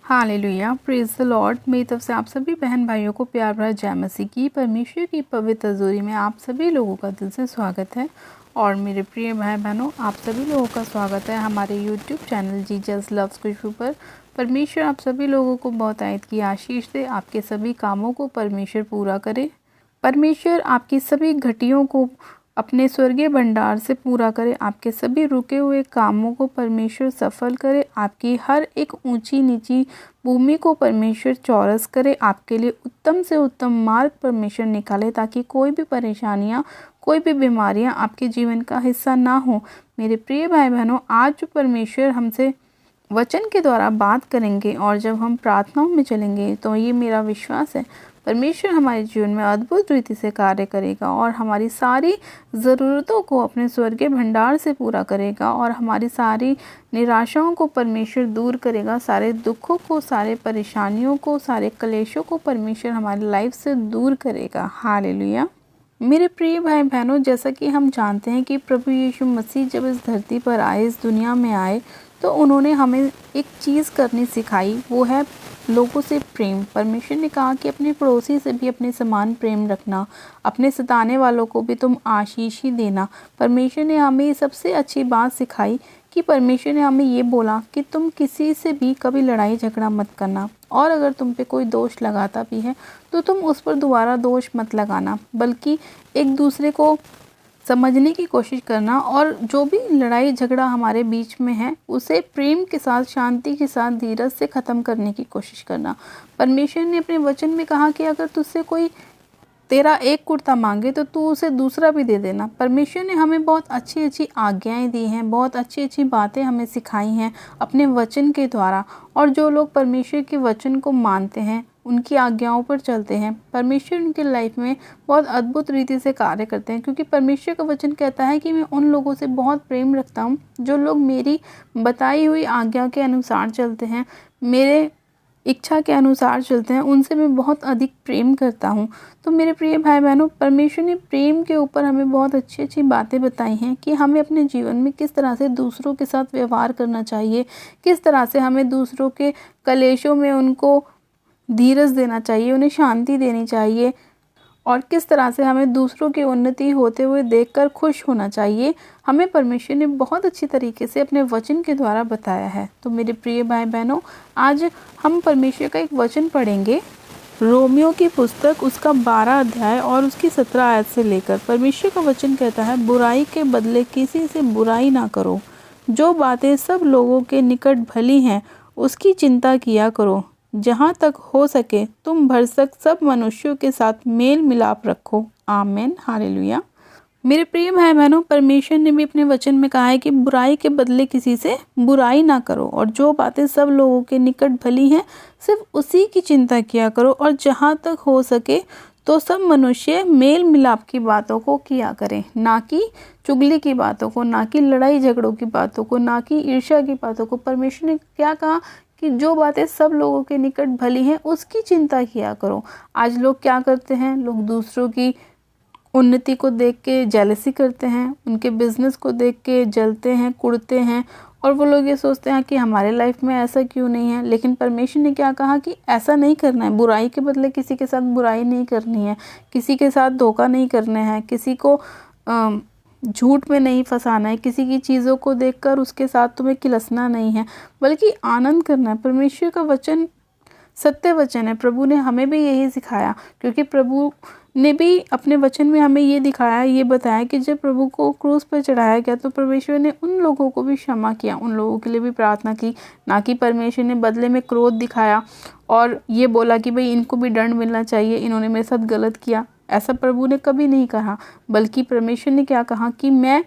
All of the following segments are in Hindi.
Hallelujah, praise the Lord. मेरी तरफ से आप सभी बहन भाइयों को प्यार भरा जय मसीह की। परमेश्वर की पवित्र हजूरी में आप सभी लोगों का दिल से स्वागत है। और मेरे प्रिय भाई बहनों, आप सभी लोगों का स्वागत है हमारे यूट्यूब चैनल जीसस लव्स खुशबू पर। परमेश्वर आप सभी लोगों को बहुत आयत की आशीष दे, आपके सभी कामों को परमेश्वर पूरा करे। परमेश्वर आपकी सभी घटियों को अपने स्वर्गीय भंडार से पूरा करे, आपके सभी रुके हुए कामों को परमेश्वर सफल करे, आपकी हर एक ऊंची नीची भूमि को परमेश्वर चौरस करे, आपके लिए उत्तम से उत्तम मार्ग परमेश्वर निकाले, ताकि कोई भी परेशानियां, कोई भी बीमारियां आपके जीवन का हिस्सा ना हो। मेरे प्रिय भाई बहनों, आज जो परमेश्वर हमसे वचन के द्वारा बात करेंगे और जब हम प्रार्थनाओं में चलेंगे, तो ये मेरा विश्वास है परमेश्वर हमारे जीवन में अद्भुत रीति से कार्य करेगा और हमारी सारी ज़रूरतों को अपने स्वर्गीय भंडार से पूरा करेगा और हमारी सारी निराशाओं को परमेश्वर दूर करेगा, सारे दुखों को, सारे परेशानियों को, सारे क्लेशों को परमेश्वर हमारी लाइफ से दूर करेगा। हालेलुया। मेरे प्रिय भाई बहनों, जैसा कि हम जानते हैं कि प्रभु यीशु मसीह जब इस धरती पर आए, इस दुनिया में आए, तो उन्होंने हमें एक चीज़ करनी सिखाई, वो है लोगों से प्रेम। परमेश्वर ने कहा कि अपने पड़ोसी से भी अपने समान प्रेम रखना, अपने सताने वालों को भी तुम आशीष ही देना। परमेश्वर ने हमें सबसे अच्छी बात सिखाई कि परमेश्वर ने हमें ये बोला कि तुम किसी से भी कभी लड़ाई झगड़ा मत करना, और अगर तुम पे कोई दोष लगाता भी है तो तुम उस पर दोबारा दोष मत लगाना, बल्कि एक दूसरे को समझने की कोशिश करना, और जो भी लड़ाई झगड़ा हमारे बीच में है उसे प्रेम के साथ, शांति के साथ, धीरज से ख़त्म करने की कोशिश करना। परमेश्वर ने अपने वचन में कहा कि अगर तुझसे कोई तेरा एक कुर्ता मांगे तो तू उसे दूसरा भी दे देना। परमेश्वर ने हमें बहुत अच्छी अच्छी आज्ञाएं दी हैं, बहुत अच्छी अच्छी बातें हमें सिखाई हैं अपने वचन के द्वारा। और जो लोग परमेश्वर के वचन को मानते हैं, उनकी आज्ञाओं पर चलते हैं, परमेश्वर उनकी लाइफ में बहुत अद्भुत रीति से कार्य करते हैं। क्योंकि परमेश्वर का वचन कहता है कि मैं उन लोगों से बहुत प्रेम रखता हूँ जो लोग मेरी बताई हुई आज्ञा के अनुसार चलते हैं, मेरे इच्छा के अनुसार चलते हैं, उनसे मैं बहुत अधिक प्रेम करता हूँ। तो मेरे प्रिय भाई बहनों, परमेश्वर ने प्रेम के ऊपर हमें बहुत अच्छी अच्छी बातें बताई हैं कि हमें अपने जीवन में किस तरह से दूसरों के साथ व्यवहार करना चाहिए, किस तरह से हमें दूसरों के कलेशों में उनको धीरज देना चाहिए, उन्हें शांति देनी चाहिए, और किस तरह से हमें दूसरों की उन्नति होते हुए देखकर खुश होना चाहिए। हमें परमेश्वर ने बहुत अच्छी तरीके से अपने वचन के द्वारा बताया है। तो मेरे प्रिय भाई बहनों, आज हम परमेश्वर का एक वचन पढ़ेंगे, रोमियो की पुस्तक, उसका 12 अध्याय और उसकी 17 आयत से लेकर। परमेश्वर का वचन कहता है, बुराई के बदले किसी से बुराई ना करो, जो बातें सब लोगों के निकट भली हैं उसकी चिंता किया करो। जहाँ तक हो सके तुम भरसक सब मनुष्यों के साथ मेल मिलाप रखो। आमीन। हालेलुया। मेरे प्रिय भाई बहनों, परमेश्वर ने भी अपने वचन में कहा है कि बुराई के बदले किसी से बुराई ना करो, और जो बातें सब लोगों के निकट भली हैं सिर्फ उसी की चिंता किया करो, और जहाँ तक हो सके तो सब मनुष्य मेल मिलाप की बातों को किया करें, ना कि चुगली की बातों को, ना कि लड़ाई झगड़ों की बातों को, ना कि ईर्ष्या की बातों को। परमेश्वर ने क्या कहा कि जो बातें सब लोगों के निकट भली हैं उसकी चिंता किया करो। आज लोग क्या करते हैं, लोग दूसरों की उन्नति को देख के जेलसी करते हैं, उनके बिजनेस को देख के जलते हैं, कुड़ते हैं, और वो लोग ये सोचते हैं कि हमारे लाइफ में ऐसा क्यों नहीं है। लेकिन परमेश्वर ने क्या कहा कि ऐसा नहीं करना है, बुराई के बदले किसी के साथ बुराई नहीं करनी है, किसी के साथ धोखा नहीं करना है, किसी को झूठ में नहीं फंसाना है, किसी की चीज़ों को देखकर उसके साथ तुम्हें किलसना नहीं है, बल्कि आनंद करना है। परमेश्वर का वचन सत्य वचन है। प्रभु ने हमें भी यही सिखाया, क्योंकि प्रभु ने भी अपने वचन में हमें ये दिखाया, ये बताया कि जब प्रभु को क्रूस पर चढ़ाया गया तो परमेश्वर ने उन लोगों को भी क्षमा किया, उन लोगों के लिए भी प्रार्थना की। ना कि परमेश्वर ने बदले में क्रोध दिखाया और ये बोला कि भाई इनको भी दंड मिलना चाहिए, इन्होंने मेरे साथ गलत किया। ऐसा प्रभु ने कभी नहीं कहा, बल्कि परमेश्वर ने क्या कहा कि मैं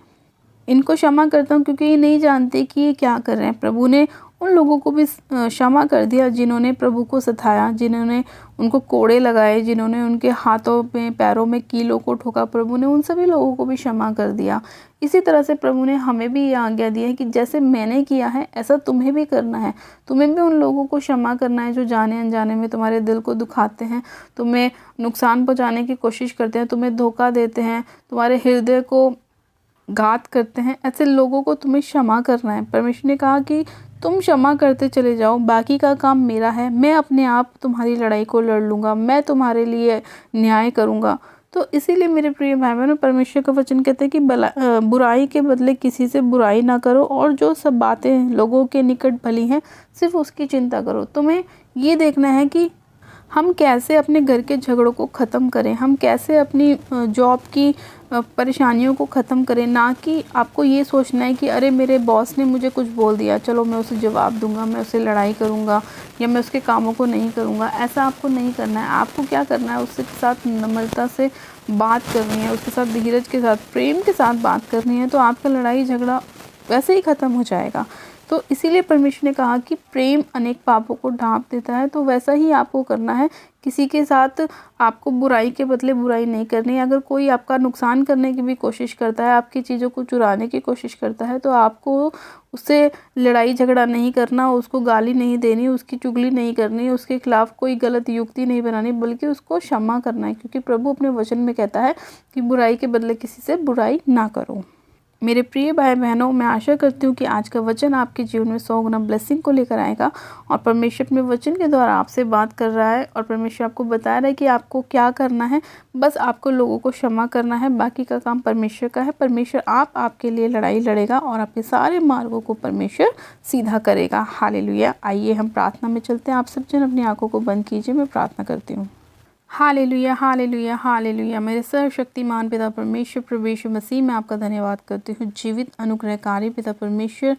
इनको क्षमा करता हूँ क्योंकि ये नहीं जानते कि ये क्या कर रहे हैं। प्रभु ने उन लोगों को भी क्षमा कर दिया जिन्होंने प्रभु को सताया, जिन्होंने उनको कोड़े लगाए, जिन्होंने उनके हाथों में पैरों में कीलों को ठोका। प्रभु ने उन सभी लोगों को भी क्षमा कर दिया। इसी तरह से प्रभु ने हमें भी ये आज्ञा दी है कि जैसे मैंने किया है ऐसा तुम्हें भी करना है। तुम्हें भी उन लोगों को क्षमा करना है जो जाने अनजाने में तुम्हारे दिल को दुखाते हैं, तुम्हें नुकसान पहुँचाने की कोशिश करते हैं, तुम्हें धोखा देते हैं, तुम्हारे हृदय को घात करते हैं, ऐसे लोगों को तुम्हें क्षमा करना है। परमेश्वर ने कहा कि तुम क्षमा करते चले जाओ, बाकी का काम मेरा है, मैं अपने आप तुम्हारी लड़ाई को लड़ लूँगा, मैं तुम्हारे लिए न्याय करूँगा। तो इसीलिए मेरे प्रिय भाई बहनों, परमेश्वर का वचन कहते हैं कि बुराई के बदले किसी से बुराई ना करो, और जो सब बातें लोगों के निकट भली हैं सिर्फ उसकी चिंता करो। तुम्हें ये देखना है कि हम कैसे अपने घर के झगड़ों को ख़त्म करें, हम कैसे अपनी जॉब की परेशानियों को ख़त्म करें। ना कि आपको ये सोचना है कि अरे मेरे बॉस ने मुझे कुछ बोल दिया, चलो मैं उसे जवाब दूंगा, मैं उससे लड़ाई करूंगा या मैं उसके कामों को नहीं करूंगा। ऐसा आपको नहीं करना है। आपको क्या करना है, उसके साथ नम्रता से बात करनी है, उसके साथ धीरज के साथ, प्रेम के साथ बात करनी है, तो आपका लड़ाई झगड़ा वैसे ही ख़त्म हो जाएगा। तो इसीलिए परमेश्वर ने कहा कि प्रेम अनेक पापों को ढांप देता है। तो वैसा ही आपको करना है। किसी के साथ आपको बुराई के बदले बुराई नहीं करनी है। अगर कोई आपका नुकसान करने की भी कोशिश करता है, आपकी चीज़ों को चुराने की कोशिश करता है, तो आपको उससे लड़ाई झगड़ा नहीं करना, उसको गाली नहीं देनी, उसकी चुगली नहीं करनी, उसके खिलाफ कोई गलत युक्ति नहीं बनानी, बल्कि उसको क्षमा करना है। क्योंकि प्रभु अपने वचन में कहता है कि बुराई के बदले किसी से बुराई ना करो। मेरे प्रिय भाई बहनों, मैं आशा करती हूँ कि आज का वचन आपके जीवन में 100 गुना ब्लेसिंग को लेकर आएगा, और परमेश्वर अपने वचन के द्वारा आपसे बात कर रहा है, और परमेश्वर आपको बता रहा है कि आपको क्या करना है। बस आपको लोगों को क्षमा करना है, बाकी का काम परमेश्वर का है। परमेश्वर आपके लिए लड़ाई लड़ेगा और आपके सारे मार्गों को परमेश्वर सीधा करेगा। हालेलुया। आइए हम प्रार्थना में चलते हैं। आप सब जन अपनी आंखों को बंद कीजिए, मैं प्रार्थना करती हूँ। Hallelujah, hallelujah, hallelujah. मेरे सर्वशक्तिमान पिता परमेश्वर, प्रभु यीशु मसीह, मैं आपका धन्यवाद करती हूँ। जीवित अनुग्रहकारी पिता परमेश्वर,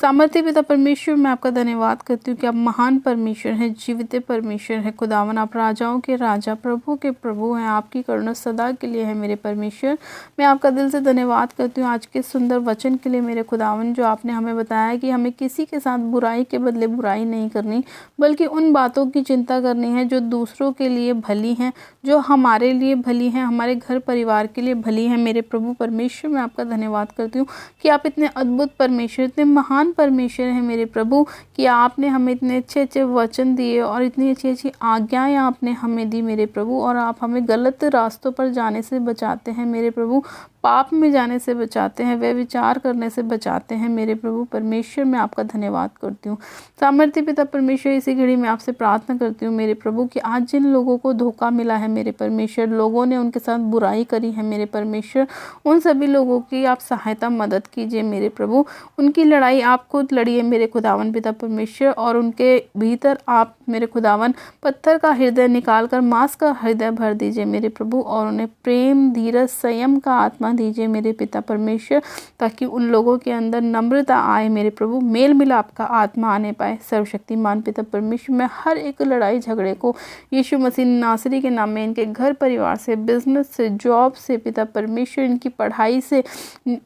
सामर्थ्य पिता परमेश्वर, मैं आपका धन्यवाद करती हूँ कि आप महान परमेश्वर हैं, जीवित परमेश्वर है। खुदावन, आप राजाओं के राजा, प्रभु के प्रभु हैं। आपकी करुणा सदा के लिए है मेरे परमेश्वर। मैं आपका दिल से धन्यवाद करती हूँ आज के सुंदर वचन के लिए मेरे खुदावन, जो आपने हमें बताया है कि हमें किसी के साथ बुराई के बदले बुराई नहीं करनी, बल्कि उन बातों की चिंता करनी है जो दूसरों के लिए भली हैं, जो हमारे लिए भली हैं, हमारे घर परिवार के लिए भली हैं। मेरे प्रभु परमेश्वर, मैं आपका धन्यवाद करती हूँ कि आप इतने अद्भुत परमेश्वर, इतने महान परमेश्वर हैं मेरे प्रभु, कि आपने हमें इतने अच्छे अच्छे वचन दिए और इतनी अच्छी अच्छी आज्ञाएं आपने हमें दी मेरे प्रभु, और आप हमें गलत रास्तों पर जाने से बचाते हैं मेरे प्रभु, पाप में जाने से बचाते हैं, वे विचार करने से बचाते हैं मेरे प्रभु परमेश्वर। मैं आपका धन्यवाद करती हूँ। सामर्थ्य पिता परमेश्वर, इसी घड़ी में आपसे प्रार्थना करती हूँ मेरे प्रभु कि आज जिन लोगों को धोखा मिला है मेरे परमेश्वर, लोगों ने उनके साथ बुराई करी है मेरे परमेश्वर, उन सभी लोगों की आप सहायता मदद कीजिए मेरे प्रभु। उनकी लड़ाई आप खुद लड़िए मेरे खुदावन पिता परमेश्वर, और उनके भीतर आप मेरे खुदावन पत्थर का हृदय निकाल कर मांस का हृदय भर दीजिए मेरे प्रभु, और उन्हें प्रेम, धीरज, संयम का आत्मा दीजिए मेरे पिता परमेश्वर, ताकि उन लोगों के अंदर नम्रता आए मेरे प्रभु, मेल मिलाप का आत्मा आने पाए। सर्वशक्तिमान पिता परमेश्वर, मैं हर एक लड़ाई झगड़े को यीशु मसीह नासरी के नाम में, इनके घर परिवार से, बिजनेस से, जॉब से पिता परमेश्वर, इनकी पढ़ाई से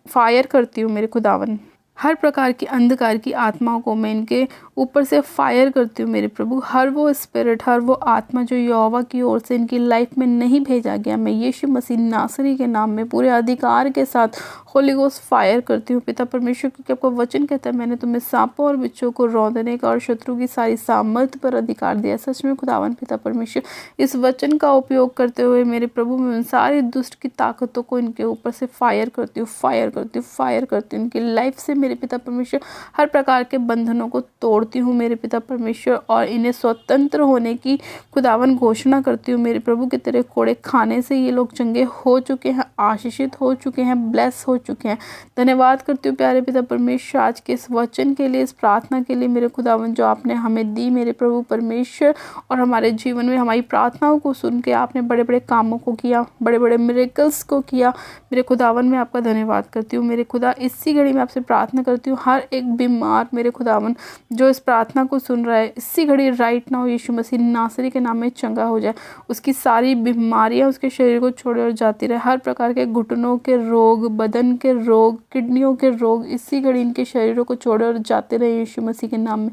फायर करती हूँ मेरे खुदावन। हर प्रकार की अंधकार की आत्माओं को मैं इनके ऊपर से फायर करती हूँ मेरे प्रभु। हर वो स्पिरिट, हर वो आत्मा जो यहोवा की ओर से इनकी लाइफ में नहीं भेजा गया, मैं यीशु मसीह नासरी के नाम में पूरे अधिकार के साथ होली गोस्ट फायर करती हूँ पिता परमेश्वर, क्योंकि आपका वचन कहता है मैंने तुम्हें सांपों और बिच्छों को रौंदने का और शत्रु की सारी सामर्थ्य पर अधिकार दिया। सच में खुदावन पिता परमेश्वर, इस वचन का उपयोग करते हुए मेरे प्रभु, मैं उन सारी दुष्ट की ताकतों को इनके ऊपर से फायर करती हूँ, फायर करती हूँ, फायर करती हूँ इनकी लाइफ से मेरे पिता परमेश्वर। हर प्रकार के बंधनों को तोड़ती हूँ मेरे पिता परमेश्वर, और इन्हें स्वतंत्र होने की खुदावन घोषणा करती हूँ मेरे प्रभु, कि तेरे कोड़े खाने से ये लोग चंगे हो चुके हैं, आशीषित हो चुके हैं, ब्लेस हो चुके हैं। धन्यवाद करती हूँ प्यारे पिता परमेश्वर आज के इस वचन के लिए, इस प्रार्थना के लिए मेरे खुदावन, जो आपने हमें दी मेरे प्रभु परमेश्वर, और हमारे जीवन में हमारी प्रार्थनाओं को सुन के आपने बड़े बड़े कामों को किया, बड़े बड़े मिरेकल्स को किया मेरे खुदावन। मैं आपका धन्यवाद करती हूँ मेरे खुदा। इसी घड़ी में आपसे प्रार्थना करती हूँ, हर एक बीमार मेरे खुदावन जो इस प्रार्थना को सुन रहा है, इसी घड़ी राइट नाउ यीशु मसीह नासरी के नाम में चंगा हो जाए, उसकी सारी बीमारियां उसके शरीर को छोड़े और जाती रहे। हर प्रकार के घुटनों के रोग, बदन के रोग, किडनियों के रोग, इसी घड़ी इनके शरीरों को छोड़े और जाते रहे यीशु मसीह के नाम में।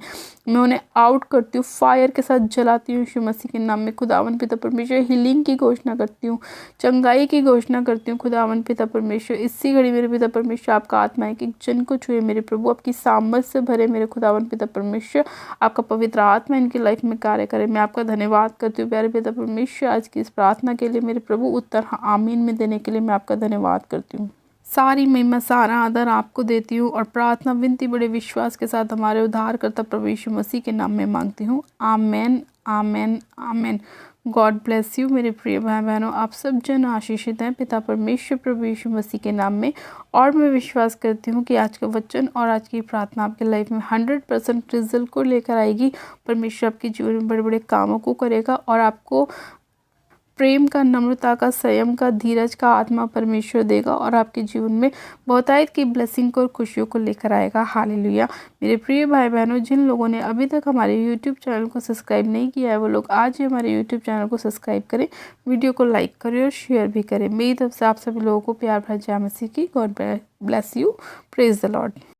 मैं उन्हें आउट करती हूँ, फायर के साथ जलाती हूँ यीशु मसीह के नाम में। खुदावन पिता परमेश्वर, हीलिंग की घोषणा करती हूँ, चंगाई की घोषणा करती हूँ खुदावन पिता परमेश्वर। इसी घड़ी मेरे पिता परमेश्वर, आपका आत्मा है कि जन को छुए मेरे प्रभु, आपकी सामर्थ से भरे मेरे खुदावन पिता परमेश्वर, आपका पवित्र आत्मा इनकी लाइफ में कार्य करे। मैं आपका धन्यवाद करती हूँ प्यारे पिता परमेश्वर आज की इस प्रार्थना के लिए मेरे प्रभु। उत्तर आमीन में देने के लिए मैं आपका धन्यवाद करती हूँ। सारी महिमा सारा आदर आपको देती हूँ और प्रार्थना विनती बड़े विश्वास के साथ हमारे उद्धारकर्ता प्रभु यीशु मसीह के नाम में मांगती हूँ। आमेन, आमेन, आमेन। गॉड ब्लेस यू मेरे प्रिय भाई बहनों। आप सब जन आशीषित हैं पिता परमेश्वर प्रभु यीशु मसीह के नाम में। और मैं विश्वास करती हूँ कि आज का वचन और आज की प्रार्थना आपके लाइफ में 100% रिजल्ट को लेकर आएगी। परमेश्वर आपके जीवन में बड़े बड़े कामों को करेगा और आपको प्रेम का, नम्रता का, संयम का, धीरज का आत्मा परमेश्वर देगा और आपके जीवन में बहुतायत की ब्लेसिंग को और खुशियों को लेकर आएगा। हालेलुया। मेरे प्रिय भाई बहनों, जिन लोगों ने अभी तक हमारे यूट्यूब चैनल को सब्सक्राइब नहीं किया है वो लोग आज ही हमारे यूट्यूब चैनल को सब्सक्राइब करें, वीडियो को लाइक करें और शेयर भी करें। मेरी तरफ से आप सभी लोगों को प्यार भरा जय मसीह की। God bless you. Praise the Lord.